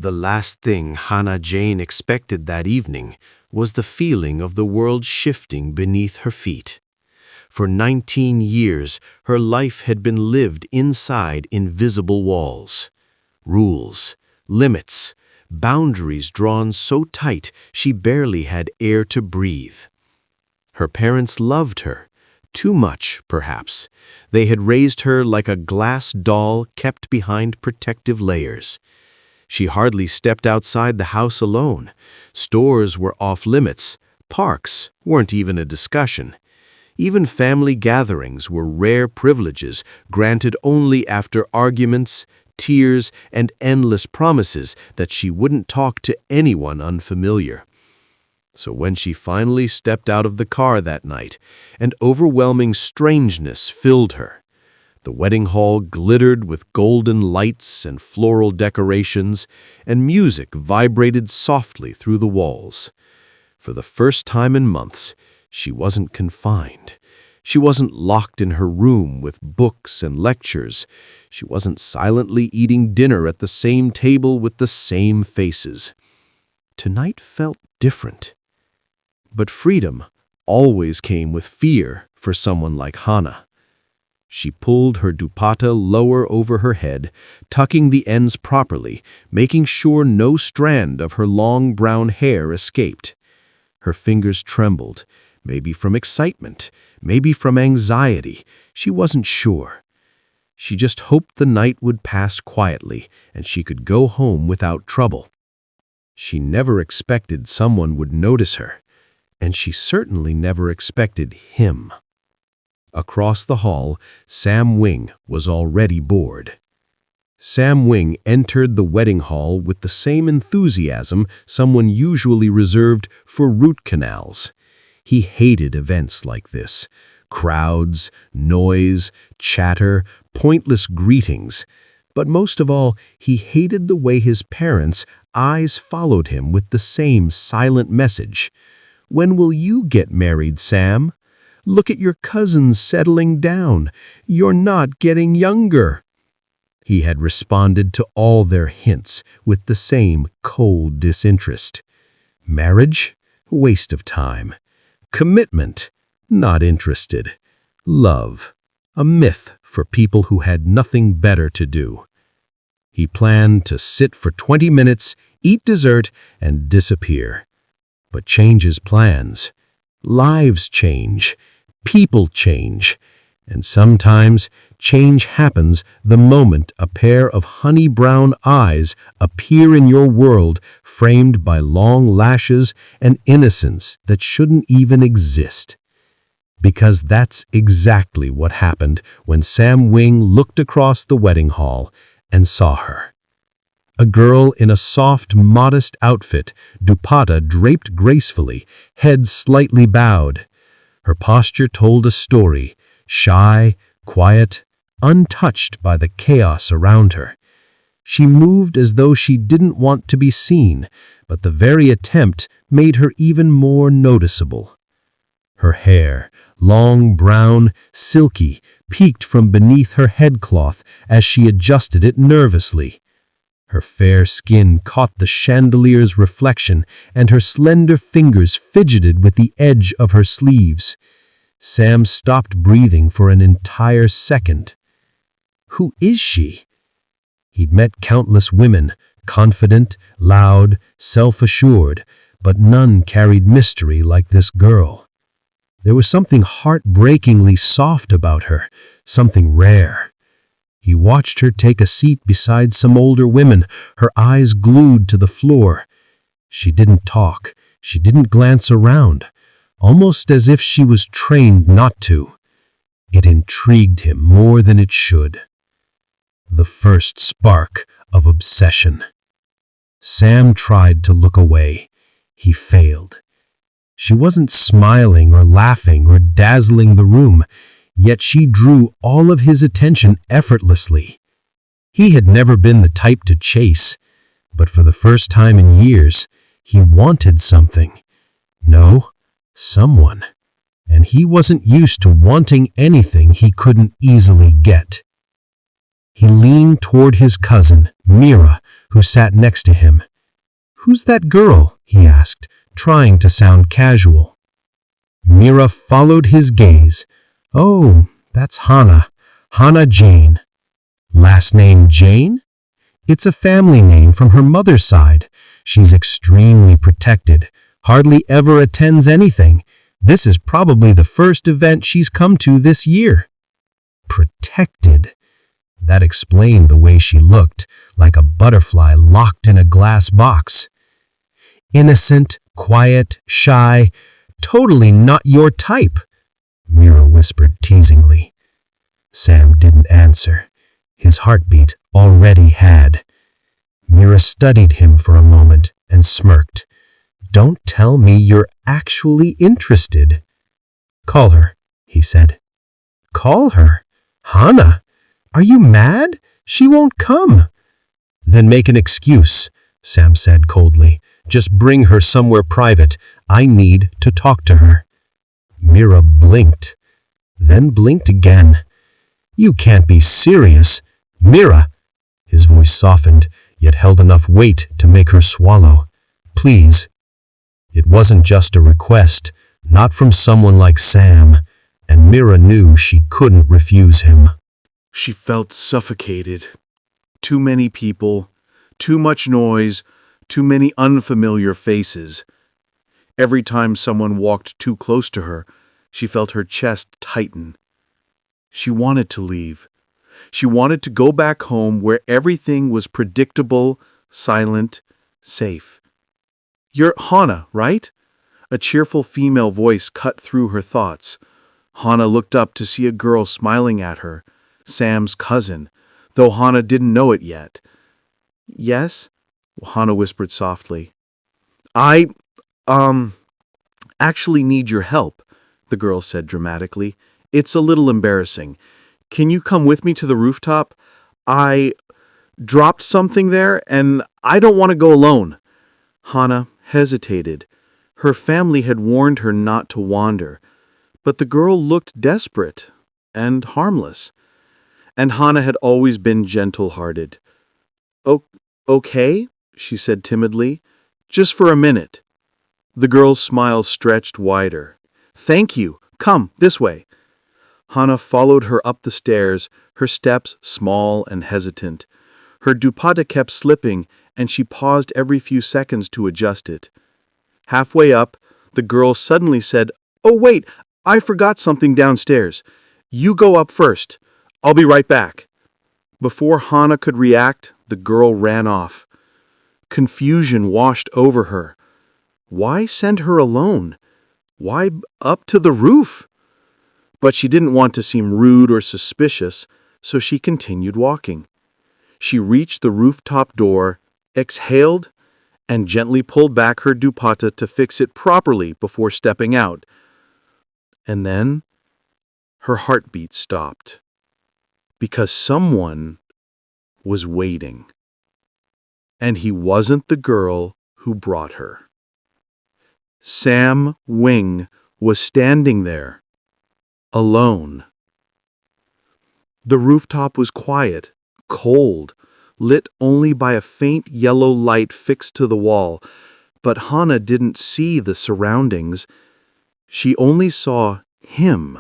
The last thing Hannah Jane expected that evening was the feeling of the world shifting beneath her feet. For 19 years, her life had been lived inside invisible walls. Rules, limits, boundaries drawn so tight she barely had air to breathe. Her parents loved her. Too much, perhaps. They had raised her like a glass doll kept behind protective layers. She hardly stepped outside the house alone. Stores were off limits. Parks weren't even a discussion. Even family gatherings were rare privileges granted only after arguments, tears, and endless promises that she wouldn't talk to anyone unfamiliar. So when she finally stepped out of the car that night, an overwhelming strangeness filled her. The wedding hall glittered with golden lights and floral decorations, and music vibrated softly through the walls. For the first time in months, she wasn't confined. She wasn't locked in her room with books and lectures. She wasn't silently eating dinner at the same table with the same faces. Tonight felt different. But freedom always came with fear for someone like Hana. She pulled her dupatta lower over her head, tucking the ends properly, making sure no strand of her long brown hair escaped. Her fingers trembled, maybe from excitement, maybe from anxiety. She wasn't sure. She just hoped the night would pass quietly and she could go home without trouble. She never expected someone would notice her, and she certainly never expected him. Across the hall, Sam Wing was already bored. Sam Wing entered the wedding hall with the same enthusiasm someone usually reserved for root canals. He hated events like this. Crowds, noise, chatter, pointless greetings. But most of all, he hated the way his parents' eyes followed him with the same silent message. "When will you get married, Sam? Look at your cousins settling down. You're not getting younger." He had responded to all their hints with the same cold disinterest. Marriage? Waste of time. Commitment? Not interested. Love? A myth for people who had nothing better to do. He planned to sit for 20 minutes, eat dessert, and disappear. But changes plans. Lives change. People change. And sometimes change happens the moment a pair of honey-brown eyes appear in your world, framed by long lashes and innocence that shouldn't even exist. Because that's exactly what happened when Sam Wing looked across the wedding hall and saw her. A girl in a soft, modest outfit, dupatta draped gracefully, head slightly bowed. Her posture told a story, shy, quiet, untouched by the chaos around her. She moved as though she didn't want to be seen, but the very attempt made her even more noticeable. Her hair, long brown, silky, peeked from beneath her headcloth as she adjusted it nervously. Her fair skin caught the chandelier's reflection, and her slender fingers fidgeted with the edge of her sleeves. Sam stopped breathing for an entire second. Who is she? He'd met countless women, confident, loud, self-assured, but none carried mystery like this girl. There was something heartbreakingly soft about her, something rare. He watched her take a seat beside some older women, her eyes glued to the floor. She didn't talk. She didn't glance around, almost as if she was trained not to. It intrigued him more than it should. The first spark of obsession. Sam tried to look away. He failed. She wasn't smiling or laughing or dazzling the room, yet she drew all of his attention effortlessly. He had never been the type to chase, but for the first time in years, he wanted something. No, someone. And he wasn't used to wanting anything he couldn't easily get. He leaned toward his cousin, Mira, who sat next to him. "Who's that girl?" he asked, trying to sound casual. Mira followed his gaze. "Oh, that's Hana. Hana Jane." "Last name Jane?" "It's a family name from her mother's side. She's extremely protected, hardly ever attends anything. This is probably the first event she's come to this year." Protected. That explained the way she looked, like a butterfly locked in a glass box. "Innocent, quiet, shy, totally not your type," Mira whispered teasingly. Sam didn't answer. His heartbeat already had. Mira studied him for a moment and smirked. "Don't tell me you're actually interested." "Call her," he said. "Call her? Hana? Are you mad? She won't come." "Then make an excuse," Sam said coldly. "Just bring her somewhere private. I need to talk to her." Mira blinked, then blinked again. "You can't be serious. Mira!" His voice softened, yet held enough weight to make her swallow. "Please." It wasn't just a request, not from someone like Sam, and Mira knew she couldn't refuse him. She felt suffocated. Too many people, too much noise, too many unfamiliar faces. Every time someone walked too close to her, she felt her chest tighten. She wanted to leave. She wanted to go back home where everything was predictable, silent, safe. "You're Hana, right?" A cheerful female voice cut through her thoughts. Hana looked up to see a girl smiling at her, Sam's cousin, though Hana didn't know it yet. "Yes?" Hana whispered softly. I actually need your help," the girl said dramatically. "It's a little embarrassing. Can you come with me to the rooftop? I dropped something there, and I don't want to go alone." Hana hesitated. Her family had warned her not to wander, but the girl looked desperate and harmless. And Hana had always been gentle-hearted. Okay," she said timidly. "Just for a minute." The girl's smile stretched wider. "Thank you. Come, this way." Hana followed her up the stairs, her steps small and hesitant. Her dupatta kept slipping, and she paused every few seconds to adjust it. Halfway up, the girl suddenly said, "Oh, wait, I forgot something downstairs. You go up first. I'll be right back." Before Hana could react, the girl ran off. Confusion washed over her. Why send her alone? Why up to the roof? But she didn't want to seem rude or suspicious, so she continued walking. She reached the rooftop door, exhaled, and gently pulled back her dupatta to fix it properly before stepping out. And then her heartbeat stopped, because someone was waiting. And he wasn't the girl who brought her. Sam Wing was standing there, alone. The rooftop was quiet, cold, lit only by a faint yellow light fixed to the wall, but Hana didn't see the surroundings. She only saw him.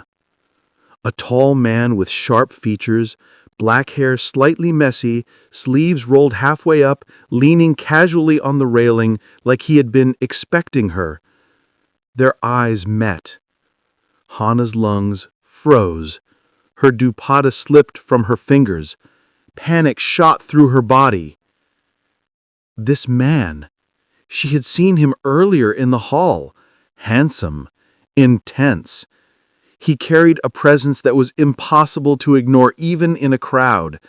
A tall man with sharp features, black hair slightly messy, sleeves rolled halfway up, leaning casually on the railing like he had been expecting her. Their eyes met. Hana's lungs froze. Her dupatta slipped from her fingers. Panic shot through her body. This man. She had seen him earlier in the hall. Handsome. Intense. He carried a presence that was impossible to ignore even in a crowd.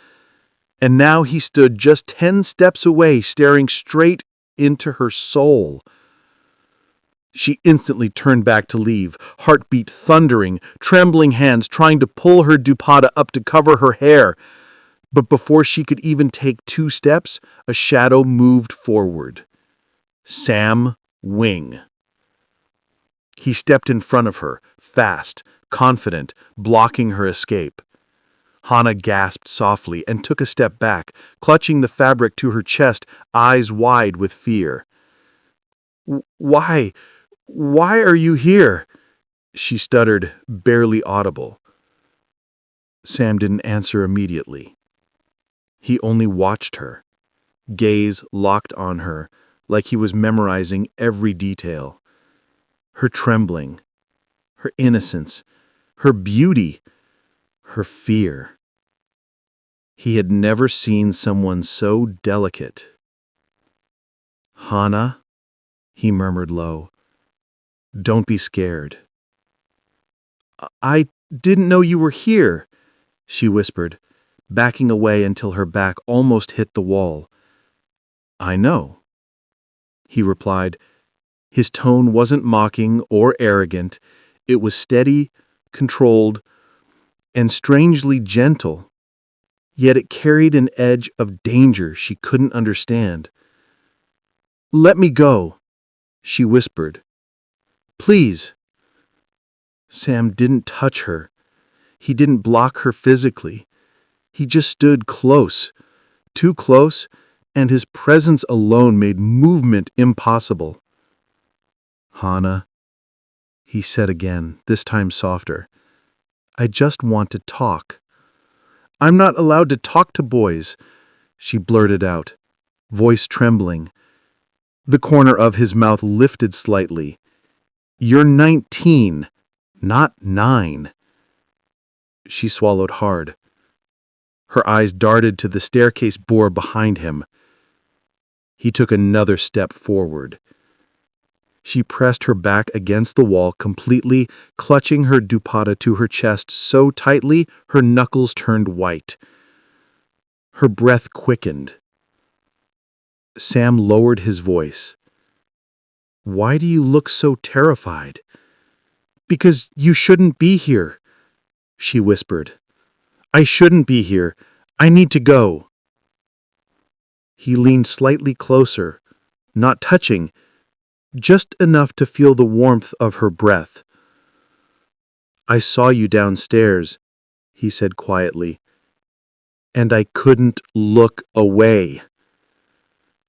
And now he stood just 10 steps away, staring straight into her soul. She instantly turned back to leave, heartbeat thundering, trembling hands trying to pull her dupatta up to cover her hair. But before she could even take 2 steps, a shadow moved forward. Sam Wing. He stepped in front of her, fast, confident, blocking her escape. Hana gasped softly and took a step back, clutching the fabric to her chest, eyes wide with fear. Why? Why are you here?" she stuttered, barely audible. Sam didn't answer immediately. He only watched her, gaze locked on her, like he was memorizing every detail. Her trembling, her innocence, her beauty, her fear. He had never seen someone so delicate. "Hana," he murmured low, "don't be scared." "I didn't know you were here," she whispered, backing away until her back almost hit the wall. "I know," he replied. His tone wasn't mocking or arrogant. It was steady, controlled, and strangely gentle. Yet it carried an edge of danger she couldn't understand. "Let me go," she whispered. "Please." Sam didn't touch her. He didn't block her physically. He just stood close, too close, and his presence alone made movement impossible. "Hana," he said again, this time softer. "I just want to talk." "I'm not allowed to talk to boys," she blurted out, voice trembling. The corner of his mouth lifted slightly. "You're 19, not 9. She swallowed hard. Her eyes darted to the staircase door behind him. He took another step forward. She pressed her back against the wall completely, clutching her dupatta to her chest so tightly her knuckles turned white. Her breath quickened. Sam lowered his voice. "Why do you look so terrified?" "Because you shouldn't be here," she whispered. "I shouldn't be here. I need to go." He leaned slightly closer, not touching, just enough to feel the warmth of her breath. "I saw you downstairs," he said quietly, "and I couldn't look away."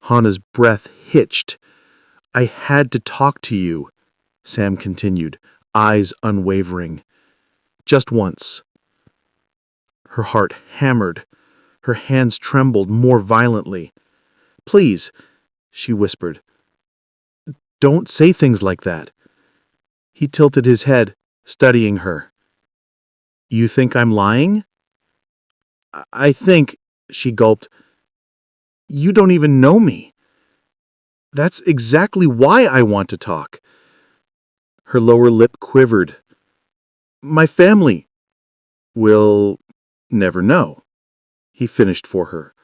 Hana's breath hitched. "I had to talk to you," Sam continued, eyes unwavering. "Just once." Her heart hammered. Her hands trembled more violently. "Please," she whispered. "Don't say things like that." He tilted his head, studying her. "You think I'm lying?" I think," she gulped, "you don't even know me. That's exactly why I want to talk." Her lower lip quivered. "My family will never know," he finished for her.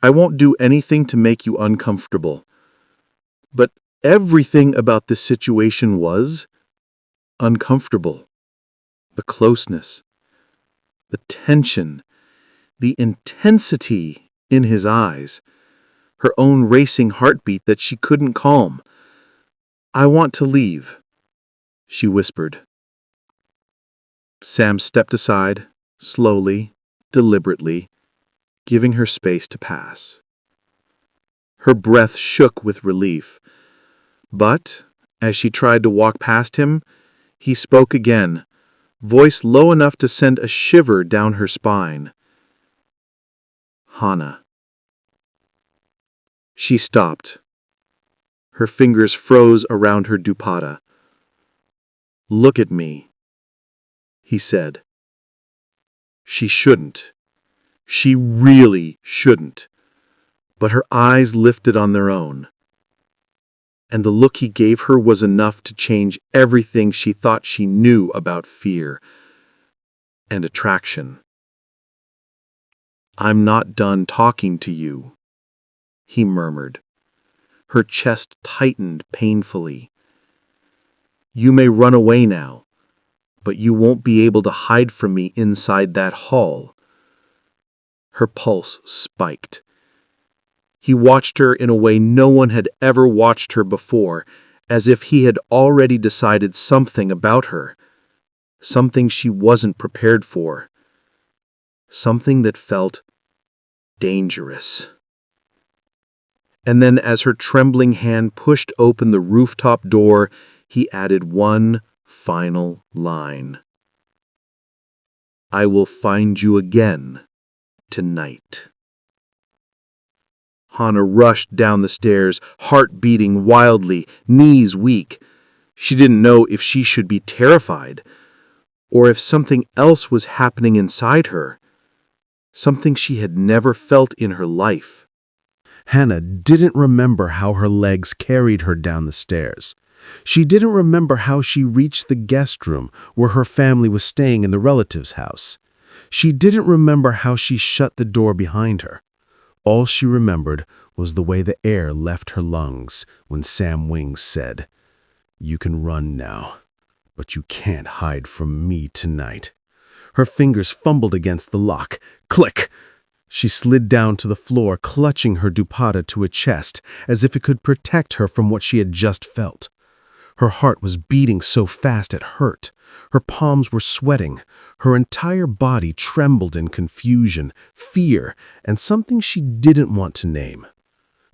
"I won't do anything to make you uncomfortable. But everything about this situation was uncomfortable. The closeness, the tension, the intensity in his eyes, her own racing heartbeat that she couldn't calm. "I want to leave," she whispered. Sam stepped aside, slowly, deliberately, giving her space to pass. Her breath shook with relief. But, as she tried to walk past him, he spoke again, voice low enough to send a shiver down her spine. "Hana." She stopped. Her fingers froze around her dupatta. "Look at me," he said. She shouldn't. She really shouldn't. But her eyes lifted on their own. And the look he gave her was enough to change everything she thought she knew about fear and attraction. "I'm not done talking to you," he murmured. Her chest tightened painfully. "You may run away now, but you won't be able to hide from me inside that hall." Her pulse spiked. He watched her in a way no one had ever watched her before, as if he had already decided something about her, something she wasn't prepared for. something that felt dangerous. And then as her trembling hand pushed open the rooftop door, he added one final line. I will find you again tonight. Hana rushed down the stairs, heart beating wildly, knees weak. She didn't know if she should be terrified, or if something else was happening inside her, something she had never felt in her life. Hana didn't remember how her legs carried her down the stairs. She didn't remember how she reached the guest room where her family was staying in the relative's house. She didn't remember how she shut the door behind her. All she remembered was the way the air left her lungs when Sam Wings said, "You can run now, but you can't hide from me tonight." Her fingers fumbled against the lock. Click! She slid down to the floor, clutching her dupatta to a chest as if it could protect her from what she had just felt. Her heart was beating so fast it hurt. Her palms were sweating. Her entire body trembled in confusion, fear, and something she didn't want to name.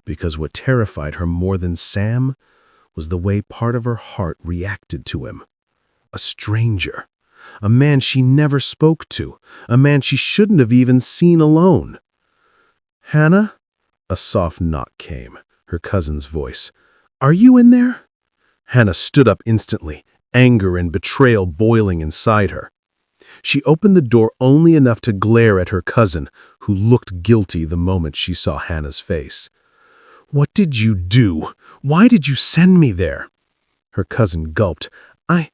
Because what terrified her more than Sam was the way part of her heart reacted to him. A stranger. A man she never spoke to. A man she shouldn't have even seen alone. "Hana?" A soft knock came, her cousin's voice. "Are you in there?" Hana stood up instantly, anger and betrayal boiling inside her. She opened the door only enough to glare at her cousin, who looked guilty the moment she saw Hana's face. "What did you do? Why did you send me there?" Her cousin gulped. I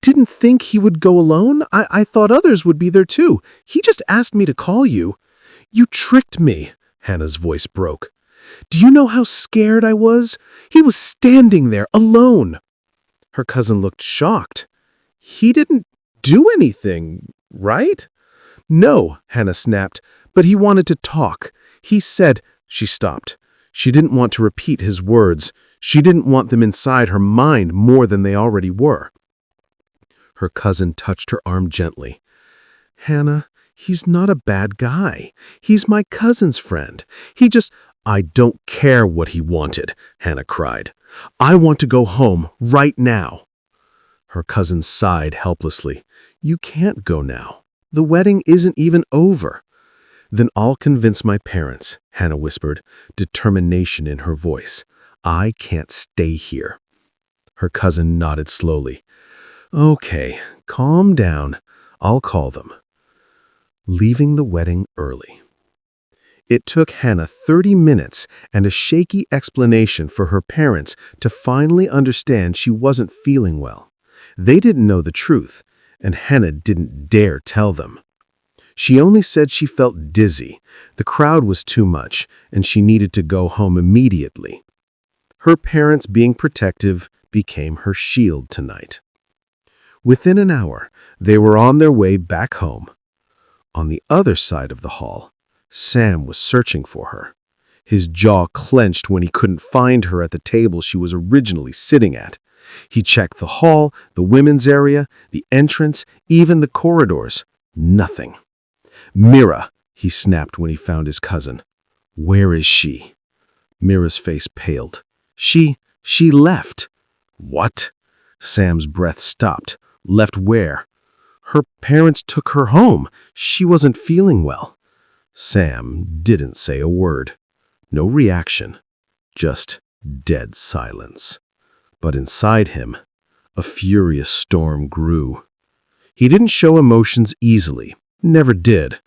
didn't think he would go alone. I thought others would be there too. He just asked me to call you." "You tricked me," Hana's voice broke. "Do you know how scared I was? He was standing there, alone." Her cousin looked shocked. "He didn't do anything, right?" "No," Hana snapped, "but he wanted to talk. He said—" She stopped. She didn't want to repeat his words. She didn't want them inside her mind more than they already were. Her cousin touched her arm gently. "Hana, he's not a bad guy. He's my cousin's friend. He just—" "I don't care what he wanted," Hana cried. "I want to go home right now." Her cousin sighed helplessly. "You can't go now. The wedding isn't even over." "Then I'll convince my parents," Hana whispered, determination in her voice. "I can't stay here." Her cousin nodded slowly. "Okay, calm down. I'll call them." Leaving the wedding early. It took Hana 30 minutes and a shaky explanation for her parents to finally understand she wasn't feeling well. They didn't know the truth, and Hana didn't dare tell them. She only said she felt dizzy, the crowd was too much, and she needed to go home immediately. Her parents being protective became her shield tonight. Within an hour, they were on their way back home. On the other side of the hall, Sam was searching for her. His jaw clenched when he couldn't find her at the table she was originally sitting at. He checked the hall, the women's area, the entrance, even the corridors. Nothing. "Mira," he snapped when he found his cousin. "Where is she?" Mira's face paled. She left." "What?" Sam's breath stopped. "Left where?" "Her parents took her home. She wasn't feeling well." Sam didn't say a word. No reaction. Just dead silence. But inside him, a furious storm grew. He didn't show emotions easily. Never did.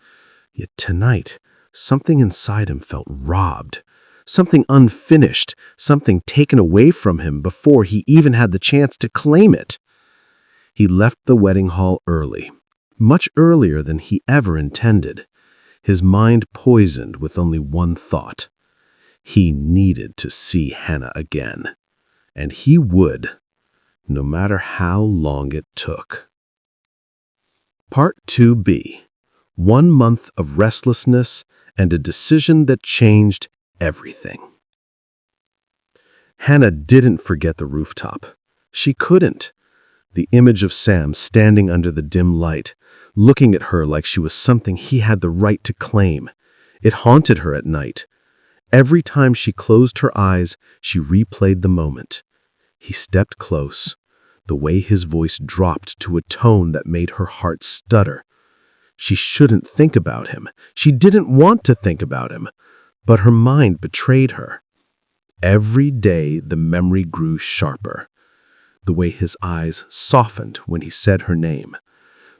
Yet tonight, something inside him felt robbed. Something unfinished. Something taken away from him before he even had the chance to claim it. He left the wedding hall early, much earlier than he ever intended, his mind poisoned with only one thought. He needed to see Hana again, and he would, no matter how long it took. Part 2B. 1 month of restlessness and a decision that changed everything. Hana didn't forget the rooftop. She couldn't. The image of Sam standing under the dim light, looking at her like she was something he had the right to claim. It haunted her at night. Every time she closed her eyes, she replayed the moment. He stepped close, the way his voice dropped to a tone that made her heart stutter. She shouldn't think about him. She didn't want to think about him, but her mind betrayed her. Every day, the memory grew sharper. The way his eyes softened when he said her name.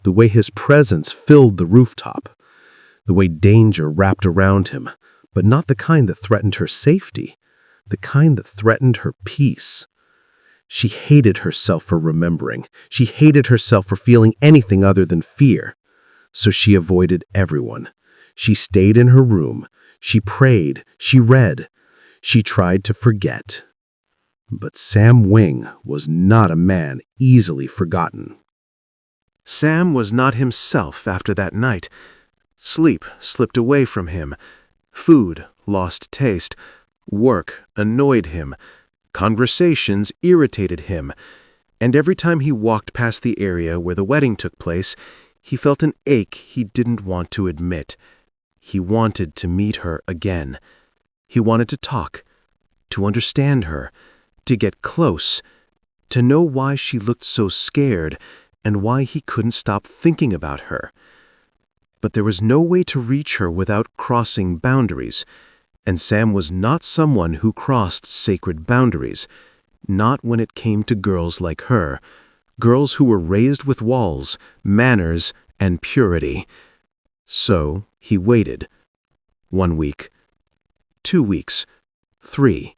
The way his presence filled the rooftop. The way danger wrapped around him, but not the kind that threatened her safety, the kind that threatened her peace. She hated herself for remembering. She hated herself for feeling anything other than fear. So she avoided everyone. She stayed in her room. She prayed. She read. She tried to forget. But Sam Wing was not a man easily forgotten. Sam was not himself after that night. Sleep slipped away from him. Food lost taste. Work annoyed him. Conversations irritated him. And every time he walked past the area where the wedding took place, he felt an ache he didn't want to admit. He wanted to meet her again. He wanted to talk, to understand her, to get close, to know why she looked so scared and why he couldn't stop thinking about her. But there was no way to reach her without crossing boundaries, and Sam was not someone who crossed sacred boundaries, not when it came to girls like her, girls who were raised with walls, manners, and purity. So he waited. 1 week, 2 weeks, 3.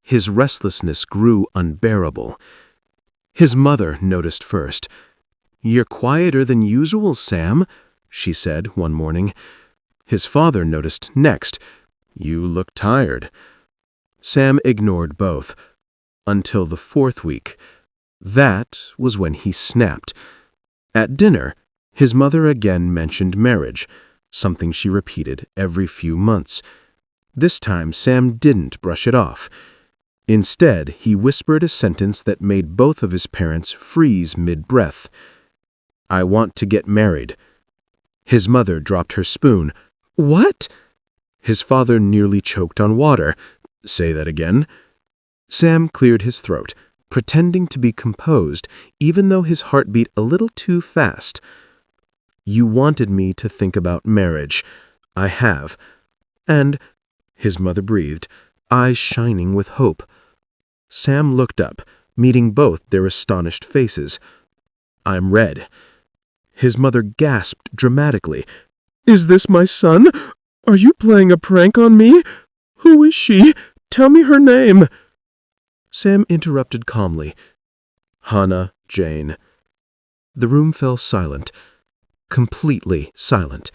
His restlessness grew unbearable. His mother noticed first. "You're quieter than usual, Sam," she said one morning. His father noticed next. "You look tired." Sam ignored both, until the 4th week. That was when he snapped. At dinner, his mother again mentioned marriage, something she repeated every few months. This time, Sam didn't brush it off. Instead, he whispered a sentence that made both of his parents freeze mid-breath. "I want to get married." His mother dropped her spoon. "What?" His father nearly choked on water. "Say that again." Sam cleared his throat, pretending to be composed, even though his heart beat a little too fast. "You wanted me to think about marriage. I have." And, his mother breathed, eyes shining with hope. Sam looked up, meeting both their astonished faces. "I'm red." His mother gasped dramatically. "Is this my son? Are you playing a prank on me? Who is she? Tell me her name." Sam interrupted calmly. "Hana Jane." The room fell silent, completely silent.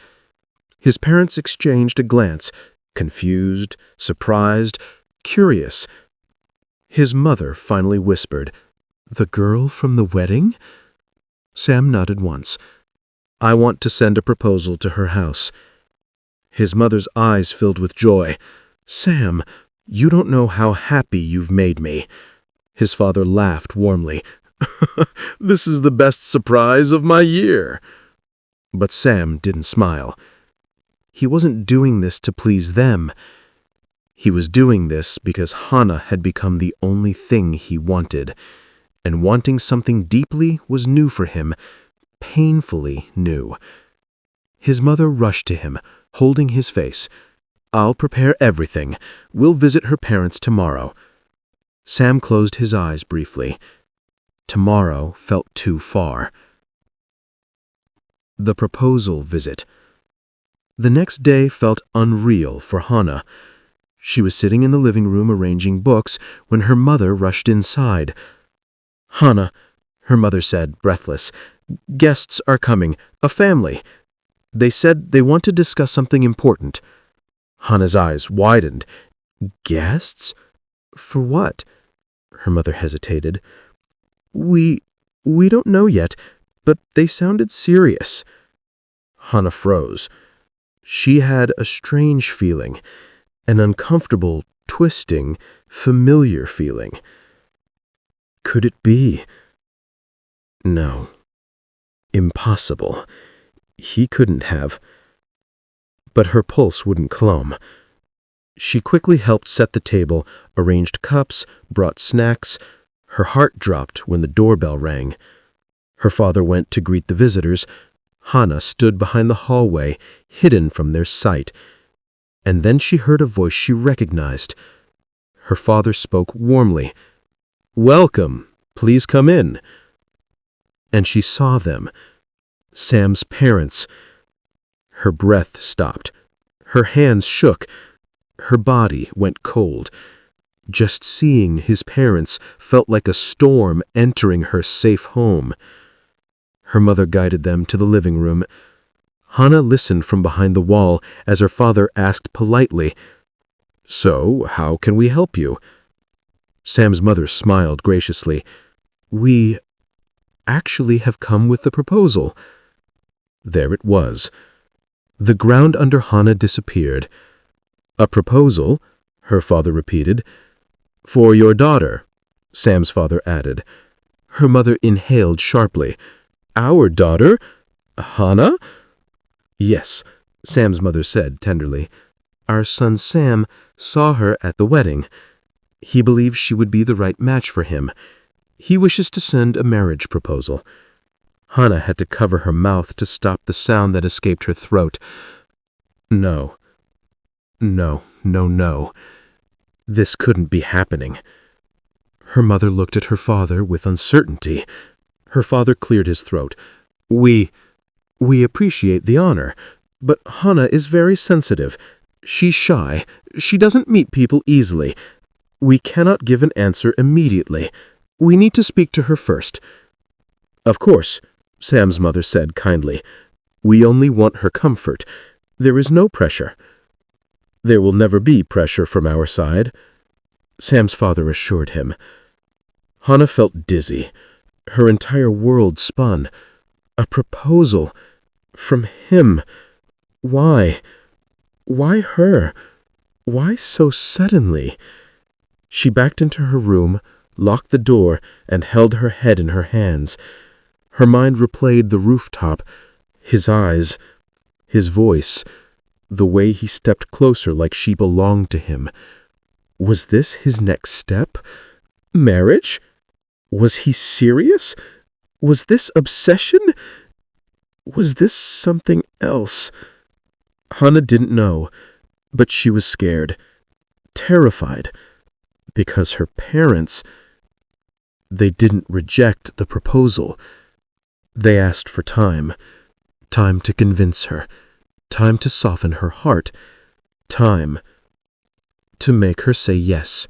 His parents exchanged a glance, confused, surprised, curious. His mother finally whispered, "The girl from the wedding?" Sam nodded once. "I want to send a proposal to her house." His mother's eyes filled with joy. "Sam, you don't know how happy you've made me." His father laughed warmly. "This is the best surprise of my year." But Sam didn't smile. He wasn't doing this to please them. He was doing this because Hana had become the only thing he wanted, and wanting something deeply was new for him, painfully new. His mother rushed to him, holding his face. "I'll prepare everything. We'll visit her parents tomorrow." Sam closed his eyes briefly. Tomorrow felt too far. The proposal visit. The next day felt unreal for Hana. She was sitting in the living room arranging books when her mother rushed inside. "Hana," her mother said, breathless, "guests are coming, a family. They said they want to discuss something important." Hana's eyes widened. "Guests? For what?" Her mother hesitated. We don't know yet, but they sounded serious." Hana froze. She had a strange feeling, an uncomfortable, twisting, familiar feeling. Could it be? No. Impossible. He couldn't have. But her pulse wouldn't calm. She quickly helped set the table, arranged cups, brought snacks. Her heart dropped when the doorbell rang. Her father went to greet the visitors. Hana stood behind the hallway, hidden from their sight. And then she heard a voice she recognized. Her father spoke warmly. "Welcome. Please come in." And she saw them. Sam's parents. Her breath stopped. Her hands shook. Her body went cold. Just seeing his parents felt like a storm entering her safe home. Her mother guided them to the living room. Hana listened from behind the wall as her father asked politely, "So, how can we help you?" Sam's mother smiled graciously. "We actually have come with the proposal." There it was. The ground under Hana disappeared. "A proposal?" her father repeated. "For your daughter," Sam's father added. Her mother inhaled sharply. "Our daughter? Hana?" "Yes," Sam's mother said tenderly. "Our son Sam saw her at the wedding. He believes she would be the right match for him. He wishes to send a marriage proposal." Hana had to cover her mouth to stop the sound that escaped her throat. No. No, no, no. This couldn't be happening. Her mother looked at her father with uncertainty. Her father cleared his throat. We appreciate the honor, but Hana is very sensitive. She's shy. She doesn't meet people easily. We cannot give an answer immediately. We need to speak to her first." "Of course," Sam's mother said kindly. "We only want her comfort. There is no pressure." "There will never be pressure from our side," Sam's father assured him. Hana felt dizzy. Her entire world spun. A proposal. From him. Why? Why her? Why so suddenly? She backed into her room, locked the door, and held her head in her hands. Her mind replayed the rooftop, his eyes, his voice, the way he stepped closer like she belonged to him. Was this his next step? Marriage? Was he serious? Was this obsession? Was this something else? Hana didn't know, but she was scared, terrified, because her parents, they didn't reject the proposal. They asked for time to convince her, time to soften her heart, time to make her say yes.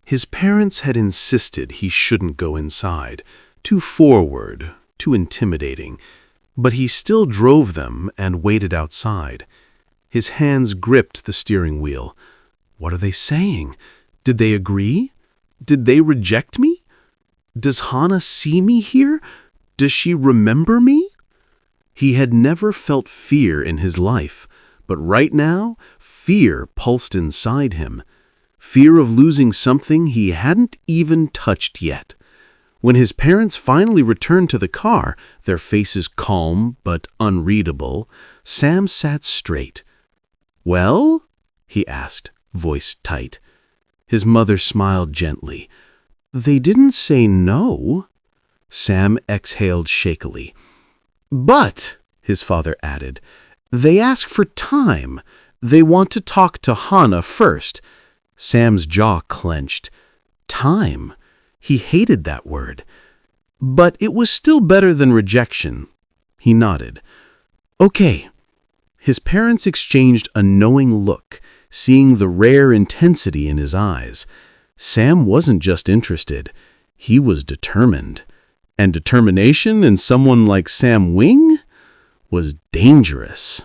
His parents had insisted he shouldn't go inside, too forward, too intimidating, but he still drove them and waited outside. His hands gripped the steering wheel. What are they saying? Did they agree? Did they reject me? Does Hana see me here? Does she remember me? He had never felt fear in his life, but right now, fear pulsed inside him. Fear of losing something he hadn't even touched yet. When his parents finally returned to the car, their faces calm but unreadable, Sam sat straight. "Well?" he asked, voice tight. His mother smiled gently. "They didn't say no." Sam exhaled shakily. "But," his father added, "they ask for time. They want to talk to Hana first." Sam's jaw clenched. Time. He hated that word. But it was still better than rejection. He nodded. "Okay." His parents exchanged a knowing look, seeing the rare intensity in his eyes. Sam wasn't just interested. He was determined. And determination in someone like Sam Wing was dangerous.